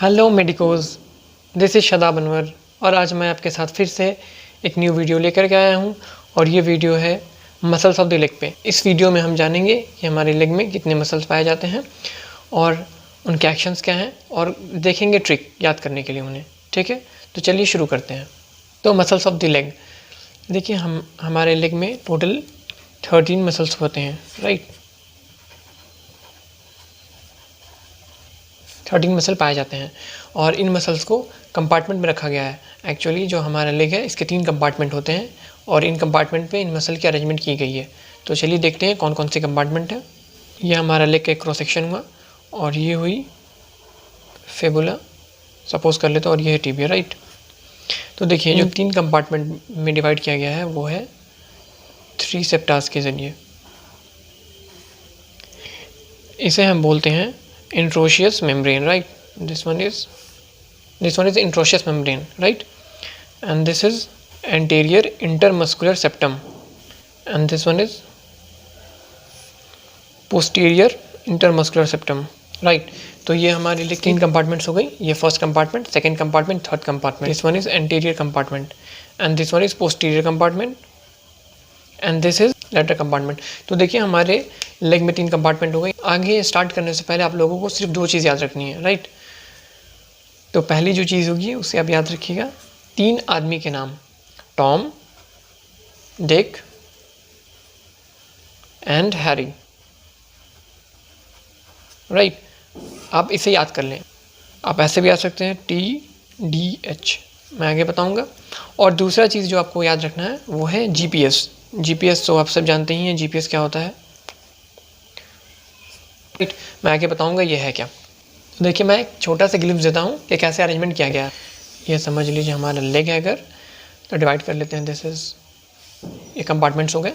Hello medicos, this is Shadab Anwar और आज मैं आपके साथ फिर से एक न्यू वीडियो लेकर के आया हूँ और ये वीडियो है मसल्स ऑफ द लेग पे। इस वीडियो में हम जानेंगे कि हमारे लेग में कितने मसल्स पाए जाते हैं और उनके एक्शंस क्या हैं और देखेंगे ट्रिक याद करने के लिए उन्हें। ठीक है, तो चलिए शुरू करते हैं। तो मसल्स ऑफ द लेग, देखिए हमारे लेग में टोटल 13 मसल्स होते हैं, राइट। 13 मसल पाए जाते हैं और इन मसल्स को कंपार्टमेंट में रखा गया है। एक्चुअली जो हमारा लेग है इसके 3 कंपार्टमेंट होते हैं और इन कंपार्टमेंट पे इन मसल की अरेंजमेंट की गई है। तो चलिए देखते हैं कौन कौन से कंपार्टमेंट हैं। ये हमारा लेग का एक क्रॉस सेक्शन हुआ और ये हुई फेबुला, सपोज कर लेते हैं, और ये है टिबिया, राइट। तो देखिए जो 3 कंपार्टमेंट में डिवाइड किया गया है वो है 3 सेप्टास के ज़रिए। इसे हम बोलते हैं interosseous membrane, right? This one is introtious membrane, right? And this is anterior intermuscular septum, and this one is posterior intermuscular septum, right? तो ये हमारे लिए 3 कंपार्टमेंट्स हो गई। ये first compartment, second compartment, third compartment. This one is anterior compartment and this one is posterior compartment and this is later compartment. तो देखिए हमारे लेग में 3 कंपार्टमेंट हो गए। आगे स्टार्ट करने से पहले आप लोगों को सिर्फ 2 चीज़ याद रखनी है, राइट। तो पहली जो चीज़ होगी उसे आप याद रखिएगा, 3 आदमी के नाम, Tom, Dick and Harry, right. आप इसे याद कर लें। आप ऐसे भी याद सकते हैं TDH, मैं आगे बताऊंगा। और दूसरा चीज़ जो आपको याद रखना है वो है GPS। GPS तो आप सब जानते ही हैं GPS क्या होता है, राइट। मैं आगे बताऊंगा ये है क्या। तो देखिए मैं एक छोटा सा ग्लिम्स देता हूँ कि कैसे अरेंजमेंट किया गया है। ये समझ लीजिए हमारा लेग है, अगर तो डिवाइड कर लेते हैं। दिस इज, ये कंपार्टमेंट्स हो गए,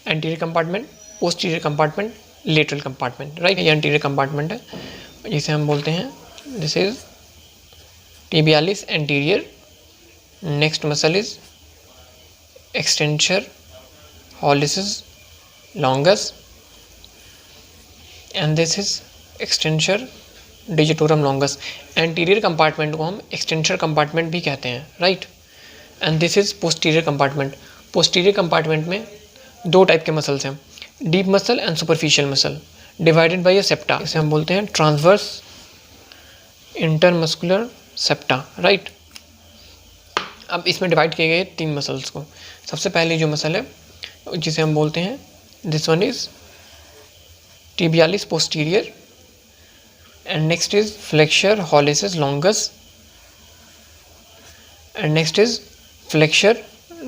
anterior compartment, posterior compartment, lateral compartment, right. ये एंटीरियर कंपार्टमेंट है जिसे हम बोलते हैं, this is tibialis anterior, next muscle is extensor hallucis longus and this is extensor digitorum longus। Anterior compartment को हम एक्सटेंसर कंपार्टमेंट भी कहते हैं, right. And this is posterior compartment. Posterior compartment में 2 टाइप के मसल्स हैं, deep muscle and superficial muscle, divided by a septa. इसे हम बोलते हैं ट्रांसवर्स इंटरमस्कुलर सेप्टा, राइट। अब इसमें डिवाइड किए गए 3 मसल्स को। सबसे पहले जो मसल है जिसे हम बोलते हैं, this one is tibialis posterior and next is flexure hallucis longus and next is flexure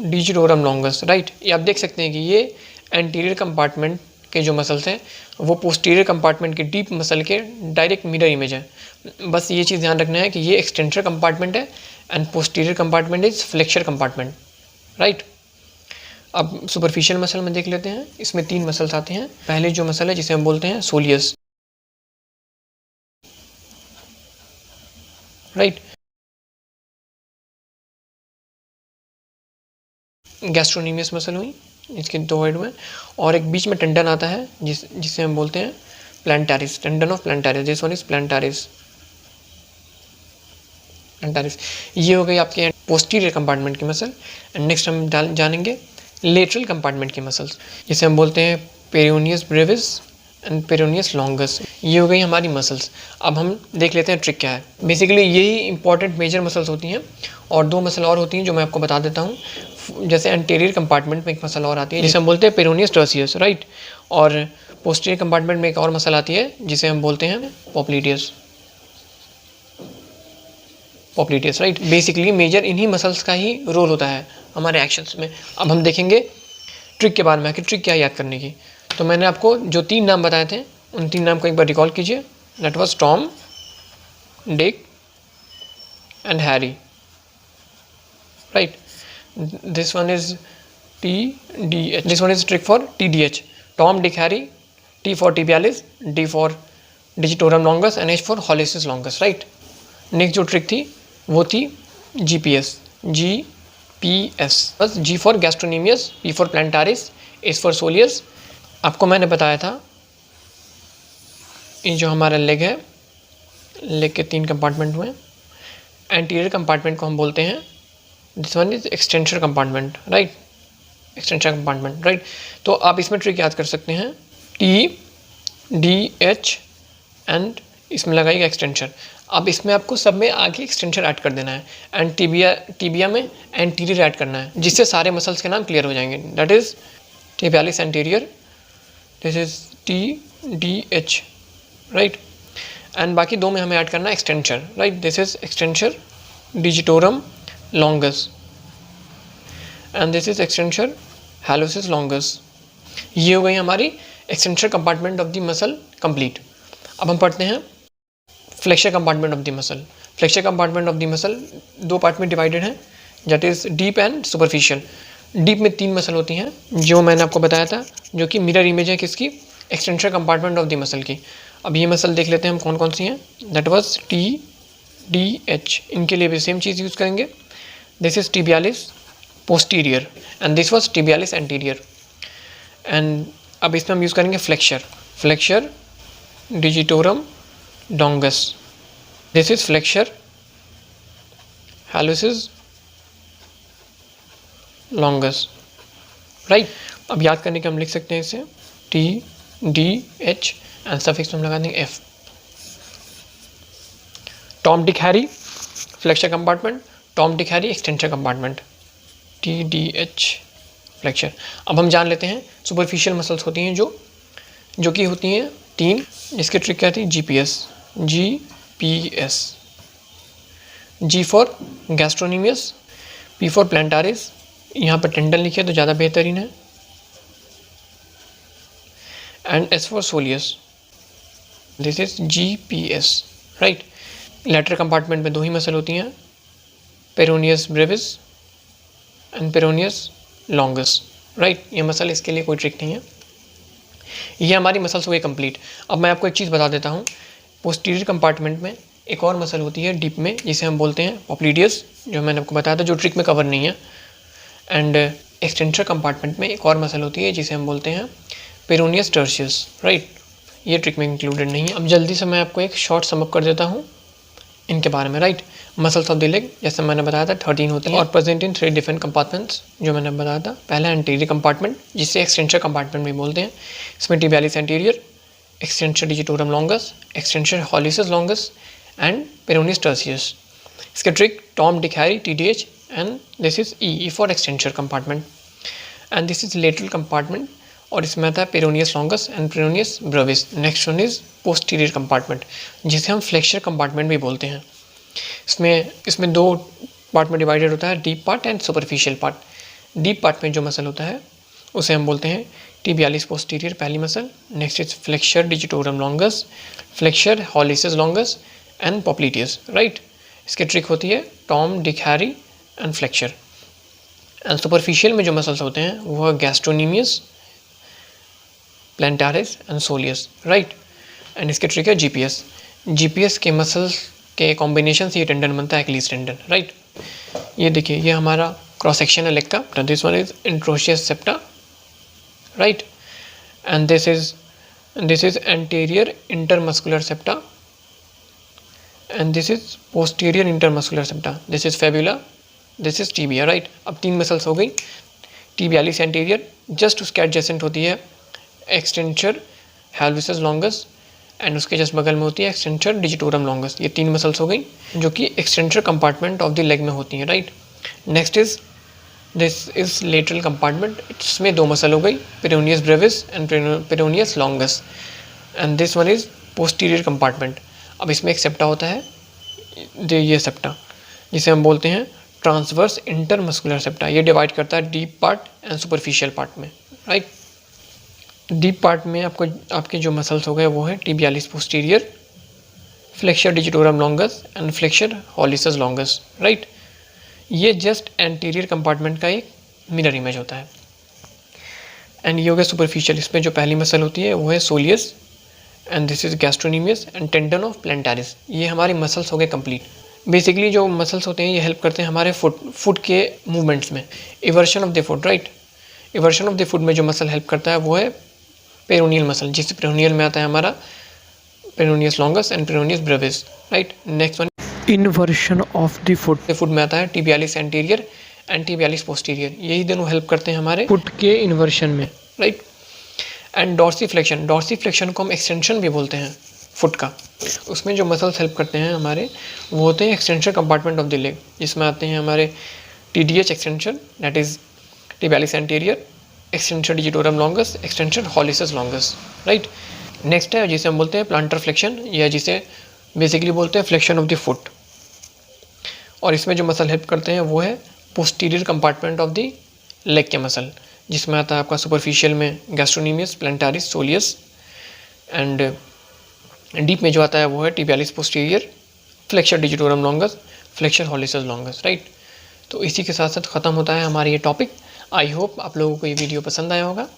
digitorum longus, right. ये आप देख सकते हैं कि ये एंटीरियर कंपार्टमेंट के जो मसल्स हैं वो पोस्टीरियर कंपार्टमेंट के डीप मसल के डायरेक्ट मिरर इमेज है। बस ये चीज़ ध्यान रखना है कि ये एक्सटेंसर कंपार्टमेंट है and posterior compartment is flexor compartment, right. अब सुपरफिशियल मसल में देख लेते हैं। इसमें 3 मसल्स आते हैं। पहले जो मसल है जिसे हम बोलते हैं सोलियस, राइट। गैस्ट्रोनीमियस मसल हुई, इसके 2 हेड में, और एक बीच में टेंडन आता है जिसे हम बोलते हैं plantaris, tendon of plantaris. This one is plantaris. ये हो गई आपके पोस्टीरियर कंपार्टमेंट की मसल। एंड नेक्स्ट हम जानेंगे लेटरल कंपार्टमेंट की मसल्स, जिसे हम बोलते हैं peroneus brevis and peroneus longus. ये हो गई हमारी मसल्स। अब हम देख लेते हैं ट्रिक क्या है। बेसिकली यही इंपॉर्टेंट मेजर मसल्स होती हैं और 2 मसल और होती हैं जो मैं आपको बता देता हूँ। जैसे एंटीरियर कंपार्टमेंट में एक मसल और आती है जिसे हम बोलते हैं पेरोनियस टर्सियस, राइट। और पोस्टीरियर कंपार्टमेंट में एक और मसल आती है जिसे हम बोलते हैं पॉप्लिटियस, राइट। बेसिकली मेजर इन्हीं मसल्स का ही रोल होता है हमारे एक्शंस में। अब हम देखेंगे ट्रिक के बारे में कि ट्रिक क्या याद करने की। तो मैंने आपको जो 3 नाम बताए थे उन 3 नाम को एक बार रिकॉल कीजिए। That was Tom, Dick and Harry, right. This one is TDH, this one is trick for TDH, Tom, Dick, Harry. T for tibialis, D for digitorum longus and H for hallucis longus, right. Next जो trick थी वो थी GPS, बस G for gastrocnemius, P for plantaris, S for soleus. आपको मैंने बताया था ये जो हमारा लेग है लेग के 3 कंपार्टमेंट हुए। एंटीरियर कंपार्टमेंट को हम बोलते हैं, this one is extension compartment, right, extension compartment, right. तो आप इसमें ट्रिक याद कर सकते हैं, TDH एंड इसमें लगाइएगा एक्सटेंशन। अब इसमें आपको सब में आगे एक्सटेंशन ऐड कर देना है एंड टीबिया में एंटीरियर ऐड करना है, जिससे सारे मसल्स के नाम क्लियर हो जाएंगे। That is tibialis anterior, this is TDH, right. And बाकी 2 में हमें ऐड करना है extension, right, this is extension digitorum longus and this is extension hallucis longus. ये हो गई हमारी extension compartment of the muscle complete. अब हम पढ़ते हैं flexor compartment of the muscle. Flexor compartment of the muscle 2 part में डिवाइडेड है, that is deep and superficial. Deep में 3 मसल होती हैं, जो मैंने आपको बताया था, जो कि मिरर इमेज है किसकी, extension compartment of the muscle की। अब ये मसल देख लेते हैं हम कौन कौन सी हैं। दैट वाज TDH, इनके लिए भी सेम चीज़ यूज़ करेंगे। This is tibialis posterior and this was tibialis anterior. And अब इसमें हम यूज़ करेंगे flexor, flexor digitorum longus, this is flexure hallucis longus, right। अब याद करने के हम लिख सकते हैं इसे TDH एंड सफिक्स हम लगा देंगे F। Tom Dick Harry flexor compartment, Tom Dick Harry extension compartment, TDH flexor. अब हम जान लेते हैं सुपरफिशियल मसल्स होती हैं जो कि होती हैं 3, जिसकी ट्रिक क्या थी, GPS, G for gastrocnemius, P for plantaris, यहाँ पर टेंडन लिखे तो ज़्यादा बेहतरीन है, and S for soleus, this is GPS, right. Lateral compartment में 2 ही मसल होती हैं, peroneus brevis and peroneus longus, right. ये मसल, इसके लिए कोई ट्रिक नहीं है। ये हमारी मसल्स हो गई कंप्लीट। अब मैं आपको एक चीज़ बता देता हूँ, पोस्टीरियर कंपार्टमेंट में एक और मसल होती है डीप में, जिसे हम बोलते हैं पॉप्लीडियस, जो मैंने आपको बताया था, जो ट्रिक में कवर नहीं है। एंड एक्सटेंशन कंपार्टमेंट में एक और मसल होती है जिसे हम बोलते हैं पेरोनियस टर्शियस, राइट। ये ट्रिक में इंक्लूडेड नहीं है। अब जल्दी से मैं आपको एक शॉर्ट समअप कर देता हूँ इनके बारे में, right. Muscles of the leg, जैसे मैंने बताया था 13 होती हैं और प्रेजेंट इन 3 डिफरेंट कंपार्टमेंट्स, जो मैंने बताया था। पहला एंटीरियर कंपार्टमेंट, जिसे एक्सटेंशन कंपार्टमेंट भी बोलते हैं। इसमें tibialis anterior, extension digitorum longus, extension hallucis longus and peroneus tertius. इसके trick Tom Dick Harry TDH and this is E for extension compartment and this is lateral compartment, और इसमें आता है peroneus longus and peroneus brevis. Next one is posterior compartment, जिसे हम flexor compartment भी बोलते हैं। इसमें 2 पार्ट में डिवाइडेड होता है, deep part and superficial part. Deep part में जो मसल होता है उसे हम बोलते हैं टिबियालिस पोस्टीरियर, पहली muscle. Next is flexor digitorum longus, flexor hallucis longus and popliteus, right. इसकी ट्रिक होती है Tom Dick Harry and flexor. And superficial में जो मसल्स होते हैं वो है gastrocnemius, plantaris and soleus, right. And इसके ट्रिक है GPS के मसल्स के कॉम्बिनेशन से ये टेंडन बनता है, एक्लीस टेंडन, राइट। ये देखिए, ये हमारा क्रॉस सेक्शन है लेग का। This one is interosseous septa, right, and this is anterior intermuscular septa and this is posterior intermuscular septa. This is fibula, this is tibia, right. अब 3 muscles हो गई। Tibialis anterior, just उसके adjacent होती है extension hallucis longus and उसके just बगल में होती है एक्सटेंशन डिजिटोरम लॉन्गस। ये 3 मसल्स हो गई जो कि extension compartment of the leg में होती हैं, right. Next is this is lateral compartment, इसमें 2 मसल हो गई, peroneus brevis and peroneus longus and this one is posterior compartment. अब इसमें एक सेप्टा होता है, ये सेप्टा, जिसे हम बोलते हैं ट्रांसवर्स इंटरमस्कुलर सेप्टा। ये डिवाइड करता है deep part and superficial part में, राइट। डीप पार्ट में आपके जो मसल्स हो गए वो है tibialis posterior, flexor digitorum longus and flexor hallucis longus, right. ये जस्ट एंटीरियर कंपार्टमेंट का एक मिरर इमेज होता है। एंड ये हो गया सुपरफिशियल। इसमें जो पहली मसल होती है वो है soleus and this is gastrocnemius and tendon of plantaris. ये हमारे मसल्स हो गए कंप्लीट। बेसिकली जो मसल्स होते हैं ये हेल्प करते हैं हमारे फुट के मूवमेंट्स में, eversion of the foot, right. Eversion of the foot में जो मसल हेल्प करता है वो है पेरोनियल मसल, जिससे पेरोनियल में आता है हमारा peroneus longus and peroneus Brevis, right. Next one inversion of the foot. Foot में आता है tibialis anterior and tibialis posterior, यही दोनों हेल्प करते हैं हमारे फुट के इन्वर्शन में, राइट। एंड डॉर्सीफ्लेक्शन, डॉर्सीफ्लेक्शन को हम एक्सटेंशन भी बोलते हैं फुट का। उसमें जो मसल्स हेल्प करते हैं हमारे वो होते हैं extension compartment of the leg, जिसमें आते हैं हमारे TDH extension, that is tibialis anterior, extension digitorum longus, extension hallucis longus, right. Next है जिसे हम बोलते हैं प्लांटर फ्लेक्शन, या जिसे बेसिकली बोलते हैं फ्लेक्शन ऑफ द फुट। और इसमें जो मसल हेल्प करते हैं वो है posterior compartment of the leg के मसल, जिसमें आता है आपका सुपरफिशियल में gastrocnemius, plantaris, soleus, and deep में जो आता है वो है tibialis posterior, flexor digitorum longus, flexor hallucis longus, right. तो इसी के साथ साथ ख़त्म होता है हमारा ये टॉपिक। आई होप आप लोगों को ये वीडियो पसंद आया होगा।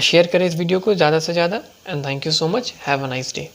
शेयर करें इस वीडियो को ज़्यादा से ज़्यादा, and thank you so much, have a nice day.